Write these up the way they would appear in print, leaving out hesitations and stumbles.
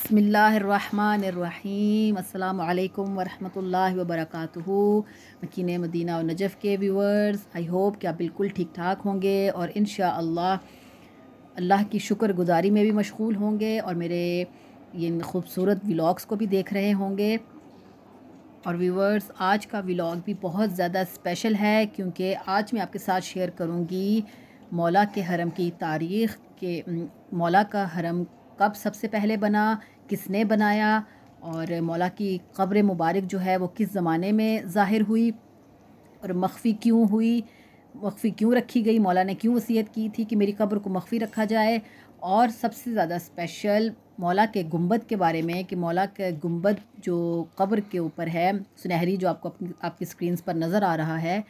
بسم اللہ الرحمن الرحیم۔ السلام علیکم ورحمۃ اللہ وبرکاتہ۔ مکین مدینہ اور نجف کے ویورز، آئی ہوپ کہ آپ بالکل ٹھیک ٹھاک ہوں گے اور انشاءاللہ اللہ کی شکر گزاری میں بھی مشغول ہوں گے اور میرے یہ خوبصورت ولاگس کو بھی دیکھ رہے ہوں گے۔ اور ویورز، آج کا ولاگ بھی بہت زیادہ اسپیشل ہے کیونکہ آج میں آپ کے ساتھ شیئر کروں گی مولا کے حرم کی تاریخ کہ مولا کا حرم کب سب سے پہلے بنا، کس نے بنایا، اور مولا کی قبر مبارک جو ہے وہ کس زمانے میں ظاہر ہوئی اور مخفی کیوں ہوئی، مخفی کیوں رکھی گئی، مولا نے کیوں وصیت کی تھی کہ میری قبر کو مخفی رکھا جائے، اور سب سے زیادہ اسپیشل مولا کے گنبد کے بارے میں کہ مولا کے گنبد جو قبر کے اوپر ہے سنہری، جو آپ کی اسکرینز پر نظر آ رہا ہے،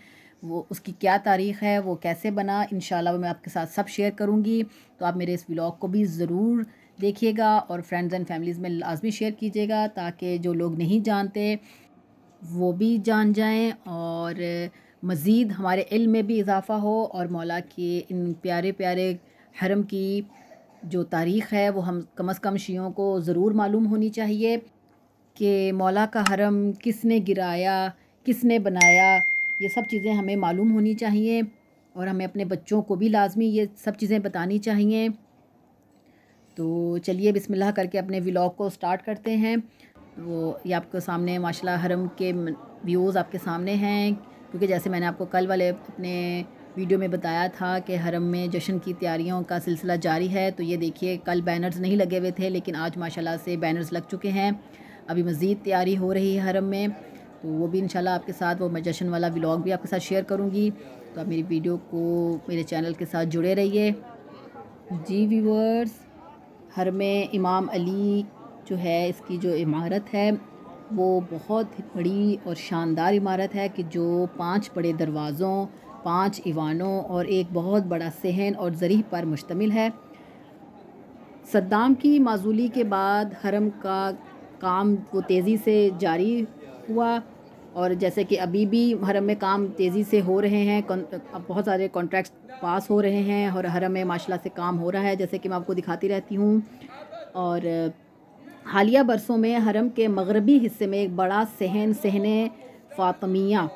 وہ اس کی کیا تاریخ ہے، وہ کیسے بنا، انشاءاللہ وہ میں آپ کے ساتھ سب شیئر کروں گی۔ تو آپ میرے اس ولاگ کو بھی ضرور دیکھیے گا اور فرینڈز اینڈ فیملیز میں لازمی شیئر کیجیے گا تاکہ جو لوگ نہیں جانتے وہ بھی جان جائیں اور مزید ہمارے علم میں بھی اضافہ ہو، اور مولا کے ان پیارے پیارے حرم کی جو تاریخ ہے وہ ہم کم از کم شیعوں کو ضرور معلوم ہونی چاہیے کہ مولا کا حرم کس نے گرایا، کس نے بنایا، یہ سب چیزیں ہمیں معلوم ہونی چاہیے اور ہمیں اپنے بچوں کو بھی لازمی یہ سب چیزیں بتانی چاہیے۔ تو چلیے بسم اللہ کر کے اپنے ولاگ کو سٹارٹ کرتے ہیں۔ وہ یہ آپ کے سامنے ماشاءاللہ حرم کے ویوز آپ کے سامنے ہیں، کیونکہ جیسے میں نے آپ کو کل والے اپنے ویڈیو میں بتایا تھا کہ حرم میں جشن کی تیاریوں کا سلسلہ جاری ہے۔ تو یہ دیکھیے کل بینرز نہیں لگے ہوئے تھے لیکن آج ماشاءاللہ سے بینرز لگ چکے ہیں، ابھی مزید تیاری ہو رہی ہے حرم میں، تو وہ بھی انشاءاللہ آپ کے ساتھ وہ میں جشن والا ولاگ بھی آپ کے ساتھ شیئر کروں گی۔ تو آپ میری ویڈیو کو میرے چینل کے ساتھ جڑے رہیے۔ جی ویورز، حرم امام علی جو ہے، اس کی جو عمارت ہے وہ بہت بڑی اور شاندار عمارت ہے کہ جو 5 بڑے دروازوں، 5 ایوانوں اور ایک بہت بڑا صحن اور ذریح پر مشتمل ہے۔ صدام کی معزولی کے بعد حرم کا کام وہ تیزی سے جاری ہوا، اور جیسے کہ ابھی بھی حرم میں کام تیزی سے ہو رہے ہیں، بہت سارے کانٹریکٹس پاس ہو رہے ہیں اور حرم میں ماشاءاللہ سے کام ہو رہا ہے جیسے کہ میں آپ کو دکھاتی رہتی ہوں۔ اور حالیہ برسوں میں حرم کے مغربی حصے میں ایک بڑا صحن فاطمیہ،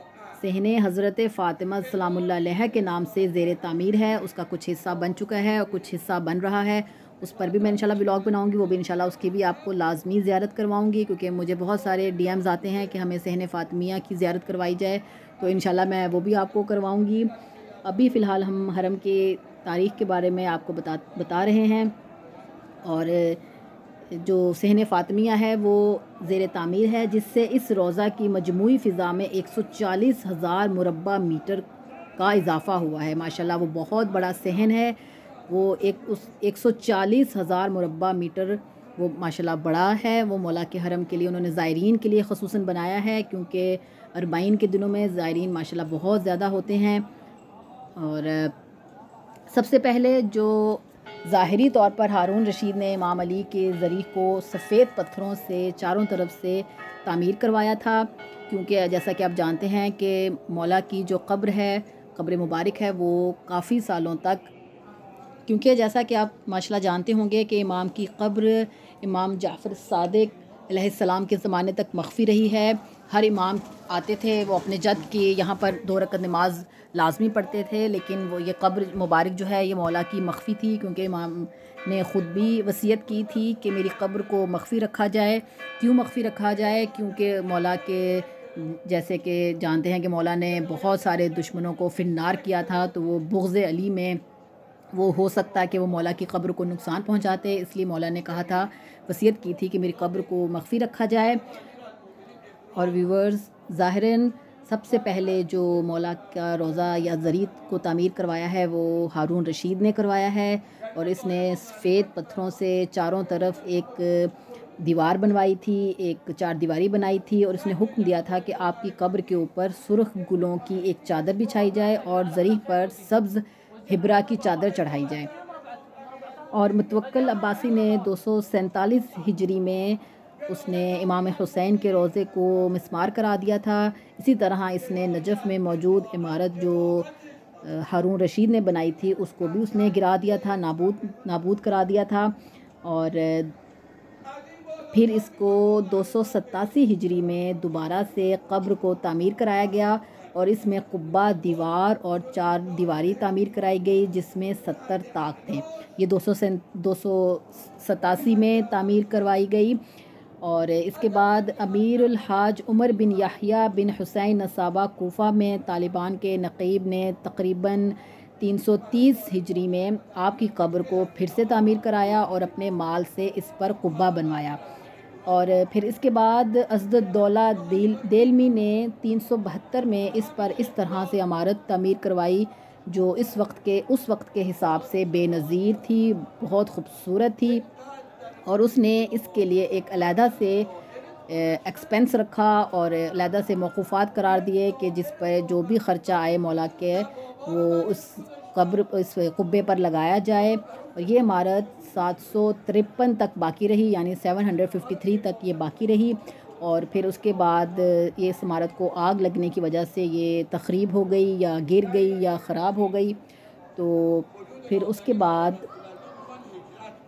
صحن حضرت فاطمہ سلام اللہ علیہ کے نام سے زیر تعمیر ہے۔ اس کا کچھ حصہ بن چکا ہے اور کچھ حصہ بن رہا ہے، اس پر بھی میں انشاءاللہ ولاگ بناؤں گی، وہ بھی انشاءاللہ اس کی بھی آپ کو لازمی زیارت کرواؤں گی، کیونکہ مجھے بہت سارے ڈی ایمز آتے ہیں کہ ہمیں صحن فاطمیہ کی زیارت کروائی جائے، تو انشاءاللہ میں وہ بھی آپ کو کرواؤں گی۔ ابھی فی الحال ہم حرم کی تاریخ کے بارے میں آپ کو بتا رہے ہیں، اور جو صحن فاطمیہ ہے وہ زیر تعمیر ہے، جس سے اس روضہ کی مجموعی فضا میں 140,000 مربع میٹر کا اضافہ ہوا ہے۔ ماشاءاللہ وہ بہت بڑا صحن ہے، وہ 140,000 مربع میٹر وہ ماشاءاللہ بڑا ہے۔ وہ مولا کے حرم کے لیے انہوں نے زائرین کے لیے خصوصاً بنایا ہے، کیونکہ اربعین کے دنوں میں زائرین ماشاءاللہ بہت زیادہ ہوتے ہیں۔ اور سب سے پہلے جو ظاہری طور پر ہارون رشید نے امام علی کے ذریح کو سفید پتھروں سے چاروں طرف سے تعمیر کروایا تھا، کیونکہ جیسا کہ آپ جانتے ہیں کہ مولا کی جو قبر ہے، قبر مبارک ہے، وہ کافی سالوں تک، کیونکہ جیسا کہ آپ ماشاءاللہ جانتے ہوں گے کہ امام کی قبر امام جعفر صادق علیہ السلام کے زمانے تک مخفی رہی ہے۔ ہر امام آتے تھے، وہ اپنے جد کی یہاں پر 2 رکعت نماز لازمی پڑھتے تھے، لیکن وہ یہ قبر مبارک جو ہے یہ مولا کی مخفی تھی، کیونکہ امام نے خود بھی وصیت کی تھی کہ میری قبر کو مخفی رکھا جائے۔ کیوں مخفی رکھا جائے؟ کیونکہ مولا کے جیسے کہ جانتے ہیں کہ مولا نے بہت سارے دشمنوں کو فی النار کیا تھا، تو وہ بغض علی میں وہ ہو سکتا ہے کہ وہ مولا کی قبر کو نقصان پہنچاتے، اس لیے مولا نے کہا تھا، وصیت کی تھی کہ میری قبر کو مخفی رکھا جائے۔ اور ویورز، ظاہراً سب سے پہلے جو مولا کا روضہ یا زریت کو تعمیر کروایا ہے وہ ہارون رشید نے کروایا ہے، اور اس نے سفید پتھروں سے چاروں طرف ایک دیوار بنوائی تھی، ایک 4 دیواری بنائی تھی، اور اس نے حکم دیا تھا کہ آپ کی قبر کے اوپر سرخ گلوں کی ایک چادر بچھائی جائے اور زریح پر سبز ہبرا کی چادر چڑھائی جائے۔ اور متوکل عباسی نے 247 ہجری میں اس نے امام حسین کے روضے کو مسمار کرا دیا تھا۔ اسی طرح اس نے نجف میں موجود عمارت جو ہارون رشید نے بنائی تھی اس کو بھی اس نے گرا دیا تھا، نابود کرا دیا تھا۔ اور پھر اس کو 287 ہجری میں دوبارہ سے قبر کو تعمیر کرایا گیا اور اس میں قبہ، دیوار اور 4 دیواری تعمیر کرائی گئی جس میں 70 طاق تھے۔ یہ 287 میں تعمیر کروائی گئی۔ اور اس کے بعد امیر الحاج عمر بن یحییٰ بن حسین نصابہ کوفہ میں طالبان کے نقیب نے تقریباً 330 ہجری میں آپ کی قبر کو پھر سے تعمیر کرایا اور اپنے مال سے اس پر قبہ بنوایا۔ اور پھر اس کے بعد اسد الدولہ دیلمی نے 372 میں اس پر اس طرح سے عمارت تعمیر کروائی جو اس وقت کے حساب سے بے نظیر تھی، بہت خوبصورت تھی، اور اس نے اس کے لیے ایک علیحدہ سے ایکسپنس رکھا اور علیحدہ سے موقوفات قرار دیے کہ جس پر جو بھی خرچہ آئے مولا کے وہ اس قبے پر لگایا جائے۔ اور یہ عمارت 753 تک باقی رہی، یعنی 753 تک یہ باقی رہی، اور پھر اس کے بعد یہ اس عمارت کو آگ لگنے کی وجہ سے یہ تخریب ہو گئی یا گر گئی یا خراب ہو گئی۔ تو پھر اس کے بعد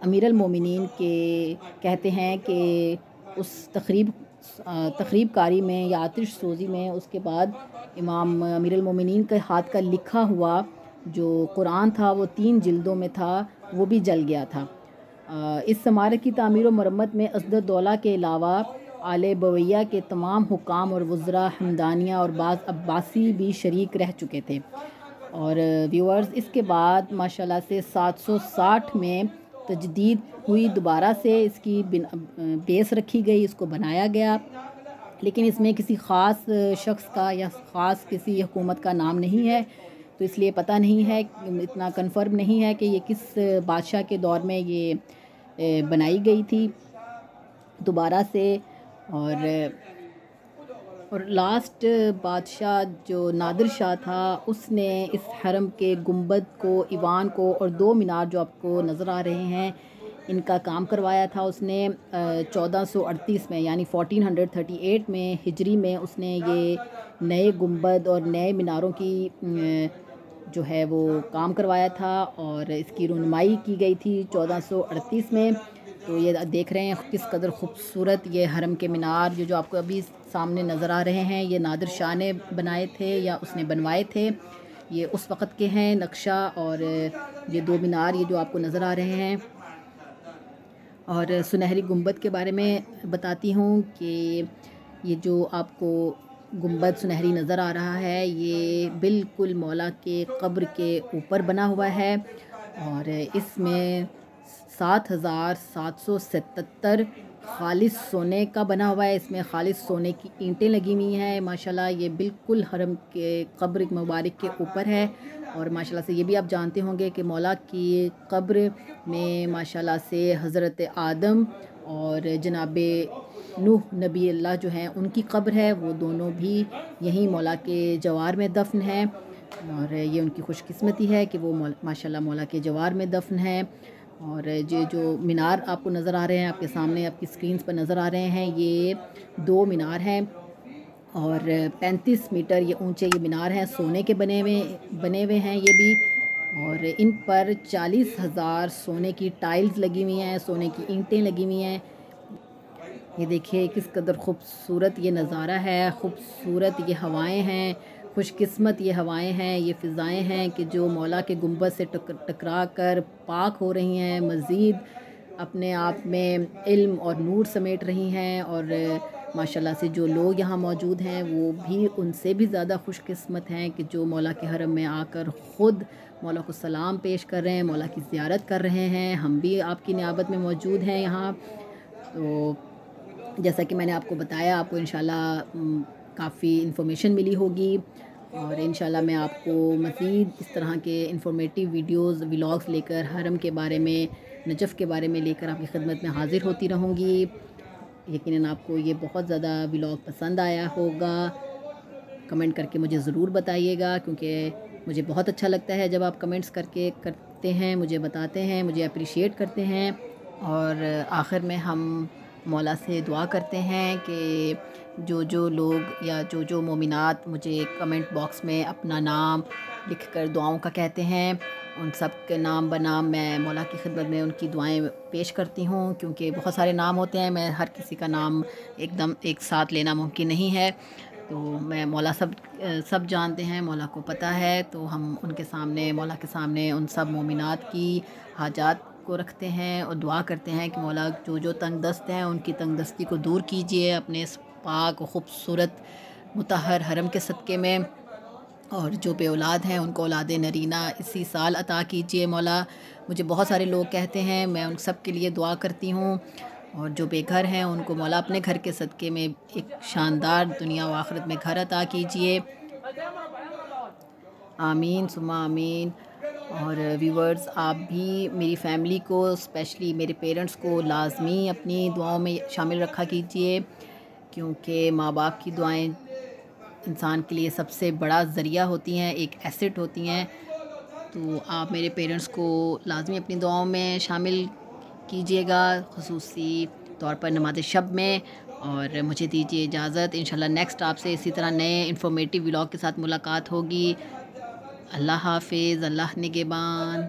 امیر المومنین کے کہتے ہیں کہ اس تخریب کاری میں یا آتش سوزی میں اس کے بعد امام امیر المومنین کے ہاتھ کا لکھا ہوا جو قرآن تھا وہ 3 جلدوں میں تھا، وہ بھی جل گیا تھا۔ اس عمارت کی تعمیر و مرمت میں اسد الدولہ کے علاوہ آل بویہ کے تمام حکام اور وزراء، حمدانیہ اور بعض عباسی بھی شریک رہ چکے تھے۔ اور ویورز، اس کے بعد ماشاءاللہ سے 760 میں تجدید ہوئی، دوبارہ سے اس کی بیس رکھی گئی، اس کو بنایا گیا، لیکن اس میں کسی خاص شخص کا یا خاص کسی حکومت کا نام نہیں ہے، تو اس لیے پتہ نہیں ہے، اتنا کنفرم نہیں ہے کہ یہ کس بادشاہ کے دور میں یہ بنائی گئی تھی دوبارہ سے۔ اور لاسٹ بادشاہ جو نادر شاہ تھا اس نے اس حرم کے گنبد کو، ایوان کو اور 2 مینار جو آپ کو نظر آ رہے ہیں ان کا کام کروایا تھا۔ اس نے 1438 میں یعنی 1438 میں ہجری میں اس نے یہ نئے گنبد اور نئے میناروں کی جو ہے وہ کام کروایا تھا اور اس کی رونمائی کی گئی تھی 1438 میں۔ تو یہ دیکھ رہے ہیں کس قدر خوبصورت یہ حرم کے مینار جو آپ کو ابھی سامنے نظر آ رہے ہیں، یہ نادر شاہ نے بنائے تھے یا اس نے بنوائے تھے، یہ اس وقت کے ہیں نقشہ۔ اور یہ 2 مینار یہ جو آپ کو نظر آ رہے ہیں، اور سنہری گنبد کے بارے میں بتاتی ہوں کہ یہ جو آپ کو گنبد سنہری نظر آ رہا ہے یہ بالکل مولا کے قبر کے اوپر بنا ہوا ہے، اور اس میں 7777 خالص سونے کا بنا ہوا ہے، اس میں خالص سونے کی اینٹیں لگی ہوئی ہیں۔ ماشاءاللہ یہ بالکل حرم کے قبر مبارک کے اوپر ہے، اور ماشاءاللہ سے یہ بھی آپ جانتے ہوں گے کہ مولا کی قبر میں ماشاءاللہ سے حضرت آدم اور جناب نوح نبی اللہ جو ہیں ان کی قبر ہے، وہ دونوں بھی یہیں مولا کے جوار میں دفن ہیں، اور یہ ان کی خوش قسمتی ہے کہ وہ ماشاءاللہ مولا کے جوار میں دفن ہے۔ اور یہ جو مینار آپ کو نظر آ رہے ہیں آپ کے سامنے آپ کی سکرینز پر نظر آ رہے ہیں، یہ 2 مینار ہیں اور 35 میٹر یہ اونچے یہ مینار ہیں، سونے کے بنے ہوئے ہیں یہ بھی، اور ان پر 40,000 سونے کی ٹائلز لگی ہوئی ہیں، سونے کی اینٹیں لگی ہوئی ہیں۔ یہ دیکھیے کس قدر خوبصورت یہ نظارہ ہے، خوبصورت یہ ہوائیں ہیں، خوش قسمت یہ ہوائیں ہیں، یہ فضائیں ہیں کہ جو مولا کے گنبد سے ٹکرا کر پاک ہو رہی ہیں، مزید اپنے آپ میں علم اور نور سمیٹ رہی ہیں، اور ماشاءاللہ سے جو لوگ یہاں موجود ہیں وہ بھی ان سے بھی زیادہ خوش قسمت ہیں کہ جو مولا کے حرم میں آ کر خود مولا کو سلام پیش کر رہے ہیں، مولا کی زیارت کر رہے ہیں۔ ہم بھی آپ کی نیابت میں موجود ہیں یہاں۔ تو جیسا کہ میں نے آپ کو بتایا، آپ کو انشاءاللہ کافی انفارمیشن ملی ہوگی، اور انشاءاللہ میں آپ کو مزید اس طرح کے انفارمیٹیو ویڈیوز ولاگز لے کر حرم کے بارے میں، نجف کے بارے میں لے کر آپ کی خدمت میں حاضر ہوتی رہوں گی۔ یقیناً آپ کو یہ بہت زیادہ ولاگ پسند آیا ہوگا، کمنٹ کر کے مجھے ضرور بتائیے گا، کیونکہ مجھے بہت اچھا لگتا ہے جب آپ کمنٹس کرتے ہیں، مجھے بتاتے ہیں، مجھے اپریشیٹ کرتے ہیں۔ اور آخر میں ہم مولا سے دعا کرتے ہیں کہ جو لوگ یا جو مومنات مجھے کمنٹ باکس میں اپنا نام لکھ کر دعاؤں کا کہتے ہیں، ان سب کے نام بنام میں مولا کی خدمت میں ان کی دعائیں پیش کرتی ہوں، کیونکہ بہت سارے نام ہوتے ہیں، میں ہر کسی کا نام ایک دم ایک ساتھ لینا ممکن نہیں ہے، تو میں مولا سب جانتے ہیں، مولا کو پتہ ہے، تو ہم ان کے سامنے مولا کے سامنے ان سب مومنات کی حاجات کو رکھتے ہیں اور دعا کرتے ہیں کہ مولا جو تنگ دست ہیں ان کی تنگ دستی کو دور کیجیے اپنے اس پاک و خوبصورت مطہر حرم کے صدقے میں، اور جو بے اولاد ہیں ان کو اولاد نرینہ اسی سال عطا کیجیے مولا۔ مجھے بہت سارے لوگ کہتے ہیں، میں ان سب کے لیے دعا کرتی ہوں، اور جو بے گھر ہیں ان کو مولا اپنے گھر کے صدقے میں ایک شاندار دنیا و آخرت میں گھر عطا کیجیے، آمین ثم آمین۔ اور ویورز، آپ بھی میری فیملی کو، اسپیشلی میرے پیرنٹس کو لازمی اپنی دعاؤں میں شامل رکھا کیجیے، کیونکہ ماں باپ کی دعائیں انسان کے لیے سب سے بڑا ذریعہ ہوتی ہیں، ایک ایسٹ ہوتی ہیں، تو آپ میرے پیرنٹس کو لازمی اپنی دعاؤں میں شامل کیجیے گا، خصوصی طور پر نماز شب میں۔ اور مجھے دیجیے اجازت، انشاءاللہ نیکسٹ آپ سے اسی طرح نئے انفارمیٹیو ولاگ کے ساتھ ملاقات ہوگی۔ اللہ حافظ، اللہ نگہبان۔